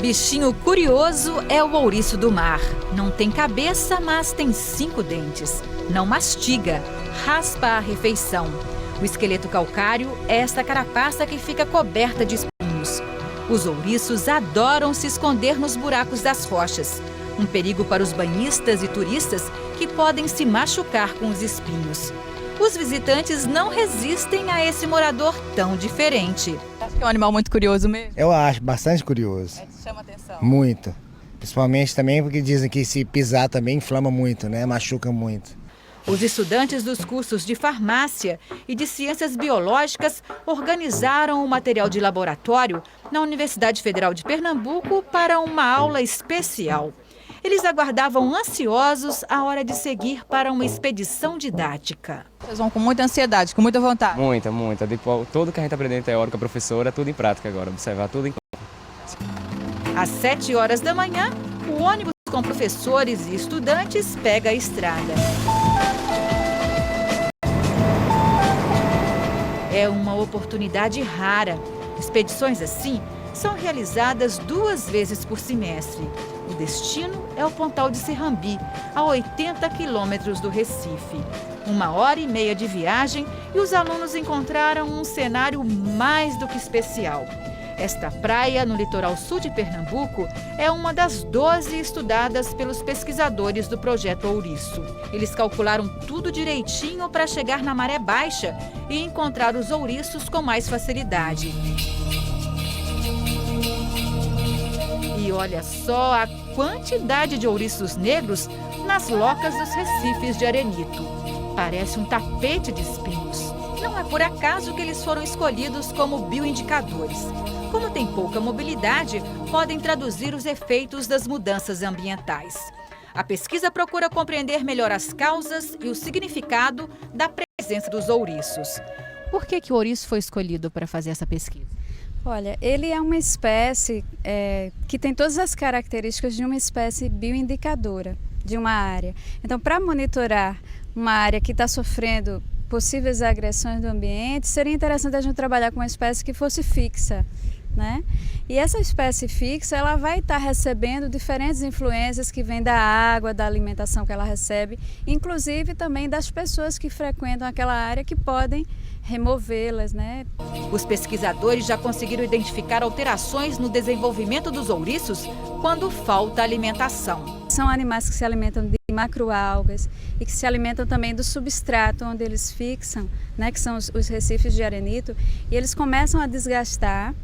Bichinho curioso é o ouriço do mar. Não tem cabeça, mas tem 5 dentes. Não mastiga, raspa a refeição. O esqueleto calcário é esta carapaça que fica coberta de espinhos. Os ouriços adoram se esconder nos buracos das rochas. Um perigo para os banhistas e turistas que podem se machucar com os espinhos. Os visitantes não resistem a esse morador tão diferente. Acho que é um animal muito curioso mesmo. Eu acho bastante curioso. Te chama atenção. Muito. Principalmente também porque dizem que se pisar também inflama muito, né? Machuca muito. Os estudantes dos cursos de farmácia e de ciências biológicas organizaram o material de laboratório na Universidade Federal de Pernambuco para uma aula especial. Eles aguardavam ansiosos a hora de seguir para uma expedição didática. Vocês vão com muita ansiedade, com muita vontade. Muita. Tudo que a gente aprende em teórica, a professora, tudo em prática agora, observar tudo em Às 7 horas da manhã, o ônibus com professores e estudantes pega a estrada. É uma oportunidade rara. Expedições assim são realizadas 2 vezes por semestre. O destino é o Pontal de Serrambi, a 80 quilômetros do Recife. 1h30 de viagem e os alunos encontraram um cenário mais do que especial. Esta praia, no litoral sul de Pernambuco, é uma das 12 estudadas pelos pesquisadores do Projeto Ouriço. Eles calcularam tudo direitinho para chegar na maré baixa e encontrar os ouriços com mais facilidade. E olha só a quantidade de ouriços negros nas locas dos recifes de arenito. Parece um tapete de espinhos. Não é por acaso que eles foram escolhidos como bioindicadores. Como tem pouca mobilidade, podem traduzir os efeitos das mudanças ambientais. A pesquisa procura compreender melhor as causas e o significado da presença dos ouriços. Por que o ouriço foi escolhido para fazer essa pesquisa? Olha, ele é uma espécie que tem todas as características de uma espécie bioindicadora de uma área. Então, para monitorar uma área que está sofrendo possíveis agressões do ambiente, seria interessante a gente trabalhar com uma espécie que fosse fixa, né? E essa espécie fixa, ela vai estar recebendo diferentes influências que vêm da água, da alimentação que ela recebe, inclusive também das pessoas que frequentam aquela área que podem removê-las, né? Os pesquisadores já conseguiram identificar alterações no desenvolvimento dos ouriços quando falta alimentação. São animais que se alimentam de macroalgas e que se alimentam também do substrato onde eles fixam, né, que são os recifes de arenito, e eles começam a desgastar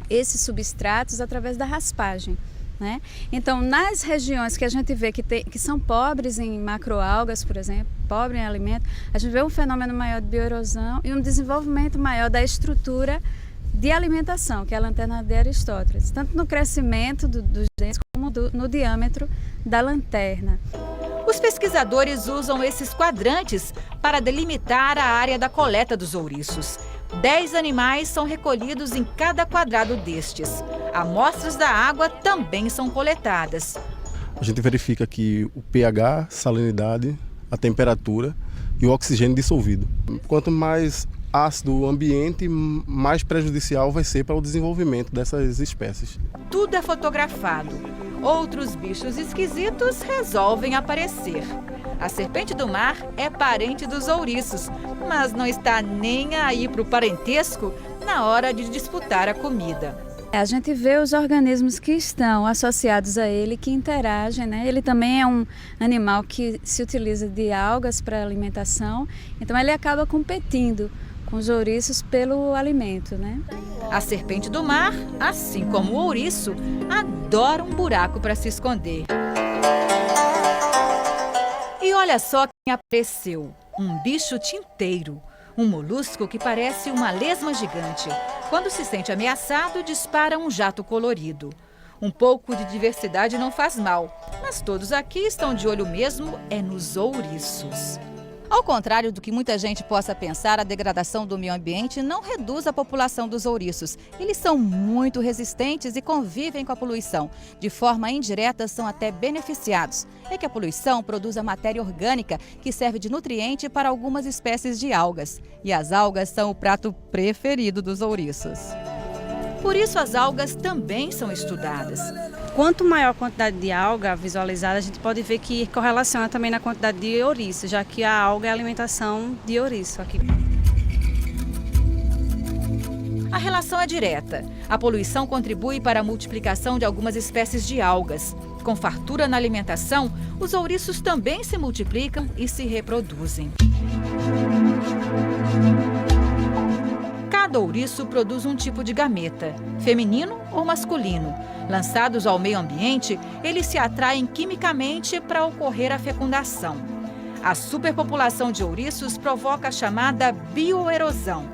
esses substratos através da raspagem, né? Então, nas regiões que a gente vê que são pobres em macroalgas, por exemplo, pobres em alimento, a gente vê um fenômeno maior de bioerosão e um desenvolvimento maior da estrutura de alimentação, que é a lanterna de Aristóteles, tanto no crescimento dos dentes como no diâmetro da lanterna. Os pesquisadores usam esses quadrantes para delimitar a área da coleta dos ouriços. 10 animais são recolhidos em cada quadrado destes. Amostras da água também são coletadas. A gente verifica aqui o pH, salinidade, a temperatura e o oxigênio dissolvido. Quanto mais ácido o ambiente, mais prejudicial vai ser para o desenvolvimento dessas espécies. Tudo é fotografado. Outros bichos esquisitos resolvem aparecer. A serpente do mar é parente dos ouriços, mas não está nem aí para o parentesco na hora de disputar a comida. A gente vê os organismos que estão associados a ele, que interagem, né? Ele também é um animal que se utiliza de algas para alimentação, então ele acaba competindo com os ouriços pelo alimento, né? A serpente do mar, assim como o ouriço, adora um buraco para se esconder. E olha só quem apareceu, um bicho tinteiro, um molusco que parece uma lesma gigante. Quando se sente ameaçado, dispara um jato colorido. Um pouco de diversidade não faz mal, mas todos aqui estão de olho mesmo nos ouriços. Ao contrário do que muita gente possa pensar, a degradação do meio ambiente não reduz a população dos ouriços. Eles são muito resistentes e convivem com a poluição. De forma indireta, são até beneficiados. É que a poluição produz a matéria orgânica, que serve de nutriente para algumas espécies de algas. E as algas são o prato preferido dos ouriços. Por isso, as algas também são estudadas. Quanto maior a quantidade de alga visualizada, a gente pode ver que correlaciona também na quantidade de ouriço, já que a alga é a alimentação de ouriço aqui. A relação é direta. A poluição contribui para a multiplicação de algumas espécies de algas. Com fartura na alimentação, os ouriços também se multiplicam e se reproduzem. Cada ouriço produz um tipo de gameta, feminino ou masculino. Lançados ao meio ambiente, eles se atraem quimicamente para ocorrer a fecundação. A superpopulação de ouriços provoca a chamada bioerosão.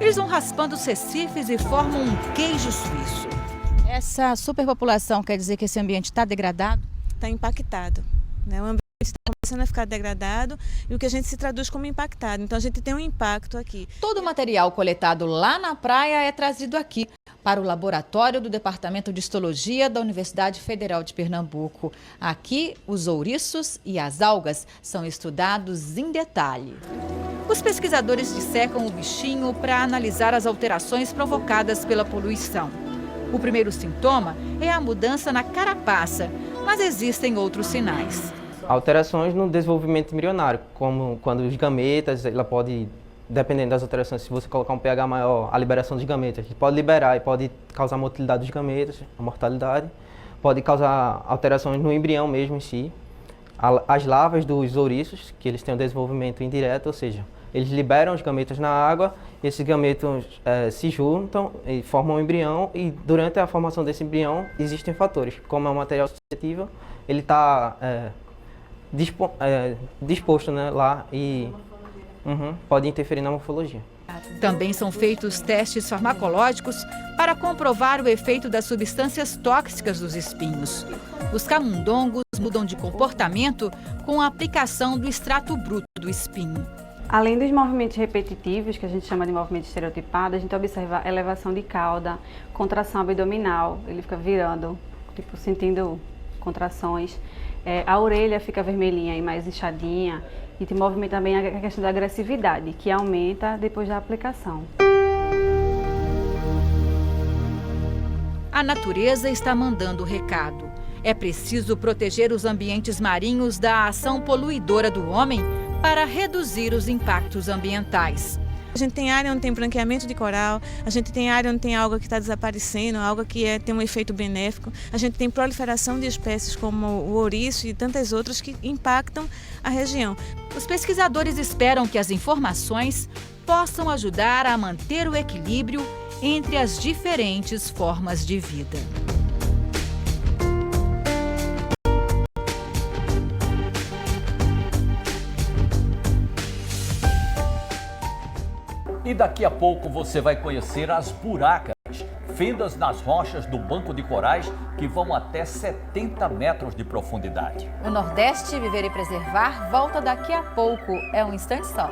Eles vão raspando os recifes e formam um queijo suíço. Essa superpopulação quer dizer que esse ambiente está degradado? Está impactado, né? O ambiente está começando a ficar degradado e o que a gente se traduz como impactado. Então a gente tem um impacto aqui. Todo o material coletado lá na praia é trazido aqui para o laboratório do Departamento de Histologia da Universidade Federal de Pernambuco. Aqui, os ouriços e as algas são estudados em detalhe. Os pesquisadores dissecam o bichinho para analisar as alterações provocadas pela poluição. O primeiro sintoma é a mudança na carapaça, mas existem outros sinais. Alterações no desenvolvimento embrionário, como quando os gametas, ela pode, dependendo das alterações, se você colocar um pH maior, a liberação dos gametas, pode liberar e pode causar a motilidade dos gametas, a mortalidade, pode causar alterações no embrião mesmo em si. As larvas dos ouriços, que eles têm um desenvolvimento indireto, ou seja, eles liberam os gametas na água, esses gametos se juntam e formam um embrião, e durante a formação desse embrião existem fatores, como é um material suscetível, ele está disposto, né, lá e pode interferir na morfologia. Também são feitos testes farmacológicos para comprovar o efeito das substâncias tóxicas dos espinhos. Os camundongos mudam de comportamento com a aplicação do extrato bruto do espinho. Além dos movimentos repetitivos, que a gente chama de movimento estereotipado, a gente observa elevação de cauda, contração abdominal, ele fica virando, tipo sentindo contrações. A orelha fica vermelhinha e mais inchadinha, e te movimenta também a questão da agressividade, que aumenta depois da aplicação. A natureza está mandando o recado. É preciso proteger os ambientes marinhos da ação poluidora do homem para reduzir os impactos ambientais. A gente tem área onde tem branqueamento de coral, a gente tem área onde tem alga que está desaparecendo, alga que tem um efeito benéfico, a gente tem proliferação de espécies como o ouriço e tantas outras que impactam a região. Os pesquisadores esperam que as informações possam ajudar a manter o equilíbrio entre as diferentes formas de vida. E daqui a pouco você vai conhecer as buracas, fendas nas rochas do banco de corais que vão até 70 metros de profundidade. O Nordeste Viver e Preservar volta daqui a pouco. É um instante só.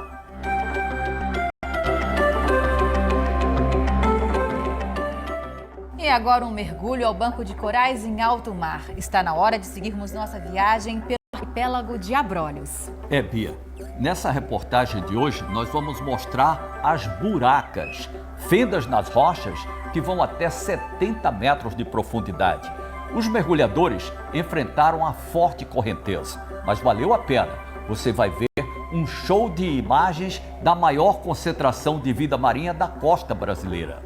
E agora um mergulho ao banco de corais em alto mar. Está na hora de seguirmos nossa viagem pelo arquipélago de Abrolhos. Bia, nessa reportagem de hoje nós vamos mostrar as buracas, fendas nas rochas que vão até 70 metros de profundidade. Os mergulhadores enfrentaram a forte correnteza, mas valeu a pena. Você vai ver um show de imagens da maior concentração de vida marinha da costa brasileira.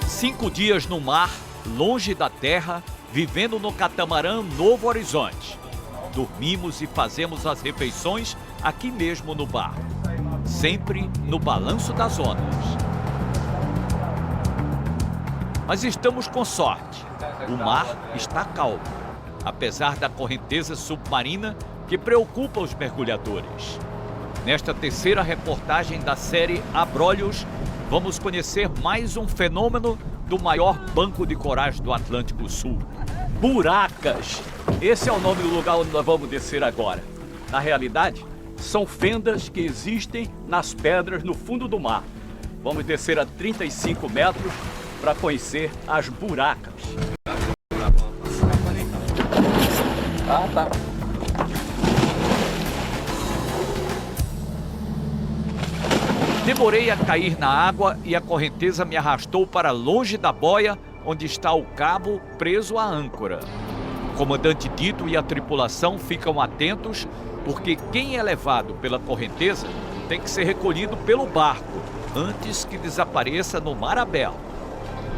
5 dias no mar, longe da terra, vivendo no catamarã Novo Horizonte. Dormimos e fazemos as refeições aqui mesmo no bar, sempre no balanço das ondas. Mas estamos com sorte, o mar está calmo, apesar da correnteza submarina que preocupa os mergulhadores. Nesta terceira reportagem da série Abrolhos, vamos conhecer mais um fenômeno do maior banco de corais do Atlântico Sul. Buracas! Esse é o nome do lugar onde nós vamos descer agora. Na realidade, são fendas que existem nas pedras no fundo do mar. Vamos descer a 35 metros para conhecer as buracas. Tá. Demorei a cair na água e a correnteza me arrastou para longe da boia, onde está o cabo preso à âncora. O comandante Dito e a tripulação ficam atentos, porque quem é levado pela correnteza tem que ser recolhido pelo barco, antes que desapareça no mar aberto.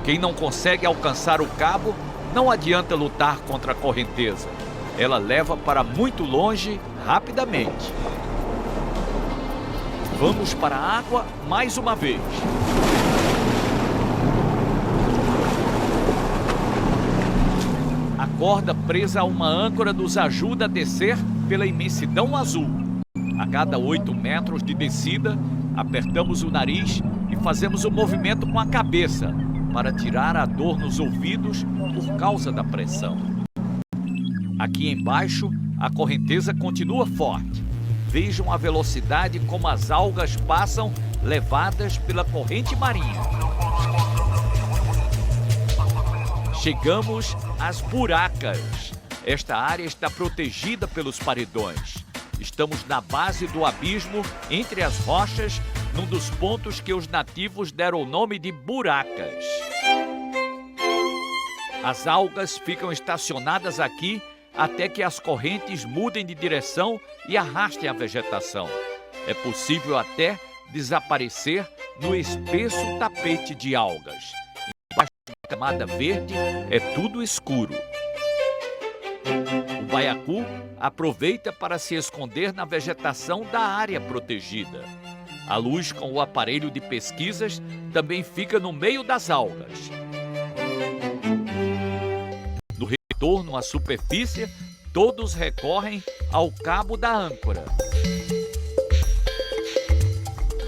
Quem não consegue alcançar o cabo, não adianta lutar contra a correnteza. Ela leva para muito longe, rapidamente. Vamos para a água mais uma vez. A corda presa a uma âncora nos ajuda a descer pela imensidão azul. A cada 8 metros de descida, apertamos o nariz e fazemos um movimento com a cabeça para tirar a dor nos ouvidos por causa da pressão. Aqui embaixo, a correnteza continua forte. Vejam a velocidade como as algas passam, levadas pela corrente marinha. Chegamos às buracas. Esta área está protegida pelos paredões. Estamos na base do abismo, entre as rochas, num dos pontos que os nativos deram o nome de buracas. As algas ficam estacionadas aqui até que as correntes mudem de direção e arrastem a vegetação. É possível até desaparecer no espesso tapete de algas. Embaixo da camada verde é tudo escuro. O baiacu aproveita para se esconder na vegetação da área protegida. A luz com o aparelho de pesquisas também fica no meio das algas. No retorno à superfície, todos recorrem ao cabo da âncora.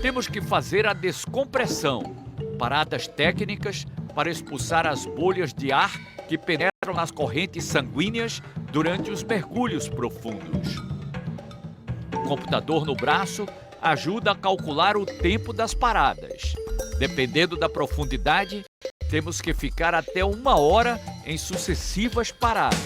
Temos que fazer a descompressão, paradas técnicas para expulsar as bolhas de ar que penetram nas correntes sanguíneas durante os mergulhos profundos. O computador no braço ajuda a calcular o tempo das paradas. Dependendo da profundidade, temos que ficar até 1 hora em sucessivas paradas.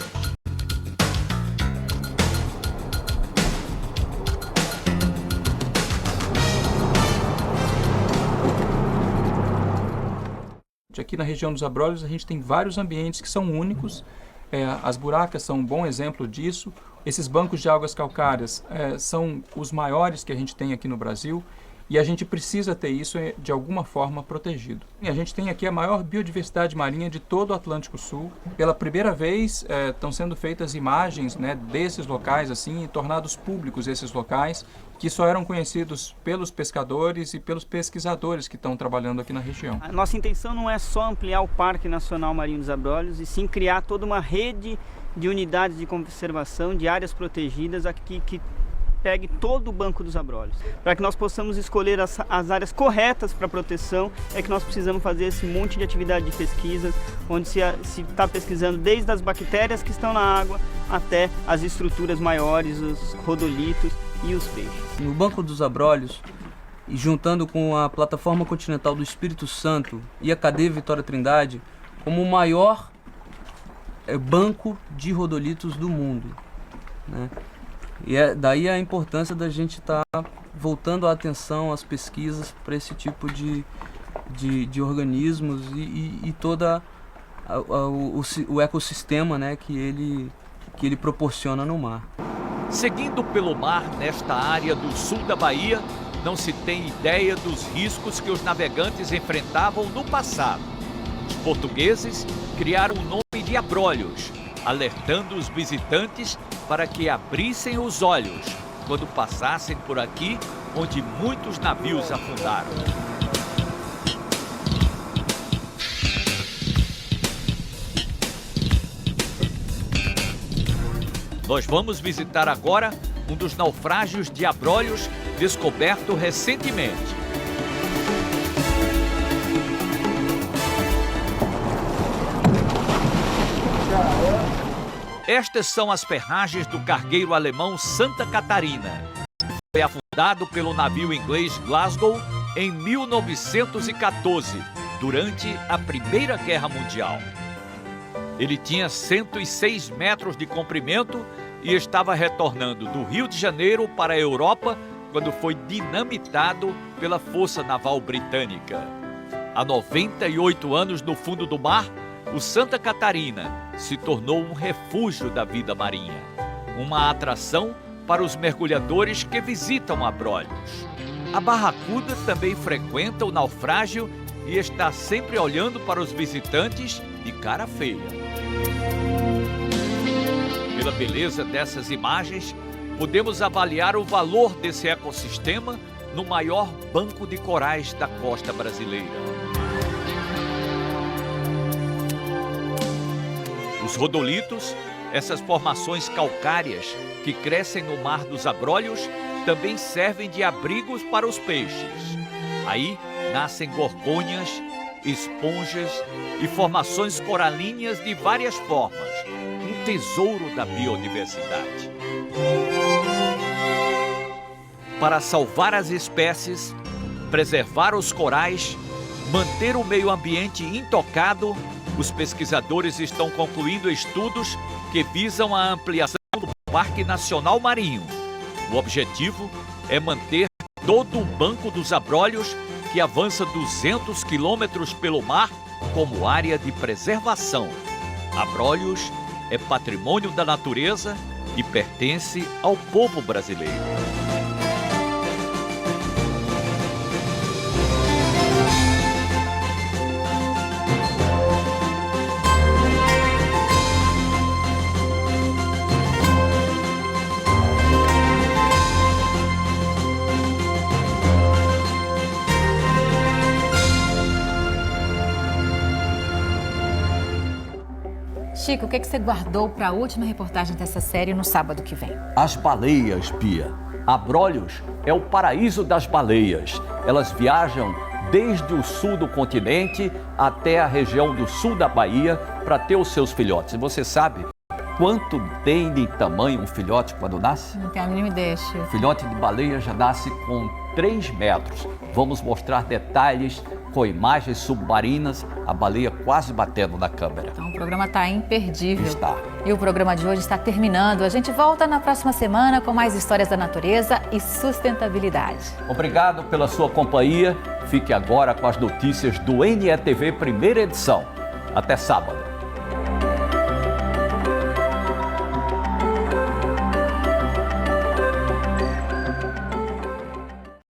Aqui na região dos Abrolhos a gente tem vários ambientes que são únicos. As buracas são um bom exemplo disso. Esses bancos de algas calcárias são os maiores que a gente tem aqui no Brasil e a gente precisa ter isso de alguma forma protegido. E a gente tem aqui a maior biodiversidade marinha de todo o Atlântico Sul. Pela primeira vez estão sendo feitas imagens, né, desses locais assim, e tornados públicos esses locais que só eram conhecidos pelos pescadores e pelos pesquisadores que estão trabalhando aqui na região. A nossa intenção não é só ampliar o Parque Nacional Marinho dos Abrolhos, e sim criar toda uma rede de unidades de conservação, de áreas protegidas aqui que pegue todo o Banco dos Abrolhos. Para que nós possamos escolher as áreas corretas para proteção, é que nós precisamos fazer esse monte de atividade de pesquisas, onde se está pesquisando desde as bactérias que estão na água até as estruturas maiores, os rodolitos e os peixes. No Banco dos Abrolhos, e juntando com a Plataforma Continental do Espírito Santo e a Cadeia Vitória Trindade, como o maior banco de rodolitos do mundo, né? E daí a importância da gente estar voltando a atenção às pesquisas para esse tipo de organismos e toda o ecossistema, né, que ele proporciona no mar. Seguindo pelo mar nesta área do sul da Bahia, não se tem ideia dos riscos que os navegantes enfrentavam no passado. Os portugueses criaram o nome de abrolhos, alertando os visitantes para que abrissem os olhos quando passassem por aqui, onde muitos navios afundaram. Nós vamos visitar agora um dos naufrágios de abrolhos descoberto recentemente. Estas são as ferragens do cargueiro alemão Santa Catarina. Foi afundado pelo navio inglês Glasgow em 1914, durante a Primeira Guerra Mundial. Ele tinha 106 metros de comprimento e estava retornando do Rio de Janeiro para a Europa quando foi dinamitado pela Força Naval Britânica. Há 98 anos no fundo do mar, o Santa Catarina se tornou um refúgio da vida marinha, uma atração para os mergulhadores que visitam Abrolhos. A barracuda também frequenta o naufrágio e está sempre olhando para os visitantes de cara feia. Pela beleza dessas imagens, podemos avaliar o valor desse ecossistema no maior banco de corais da costa brasileira. Os rodolitos, essas formações calcárias que crescem no Mar dos Abrolhos, também servem de abrigos para os peixes. Aí nascem gorgônias, esponjas e formações coralíneas de várias formas, um tesouro da biodiversidade. Para salvar as espécies, preservar os corais, manter o meio ambiente intocado, os pesquisadores estão concluindo estudos que visam a ampliação do Parque Nacional Marinho. O objetivo é manter todo o Banco dos Abrolhos, que avança 200 quilômetros pelo mar, como área de preservação. Abrolhos é patrimônio da natureza e pertence ao povo brasileiro. Chico, o que você guardou para a última reportagem dessa série no sábado que vem? As baleias, Pia. Abrolhos é o paraíso das baleias. Elas viajam desde o sul do continente até a região do sul da Bahia para ter os seus filhotes. E você sabe quanto tem de tamanho um filhote quando nasce? Não tenho a mínima ideia, Chico. O filhote de baleia já nasce com 3 metros. Vamos mostrar detalhes com imagens submarinas, a baleia quase batendo na câmera. Então o programa está imperdível. Está. E o programa de hoje está terminando. A gente volta na próxima semana com mais histórias da natureza e sustentabilidade. Obrigado pela sua companhia. Fique agora com as notícias do NETV primeira edição. Até sábado.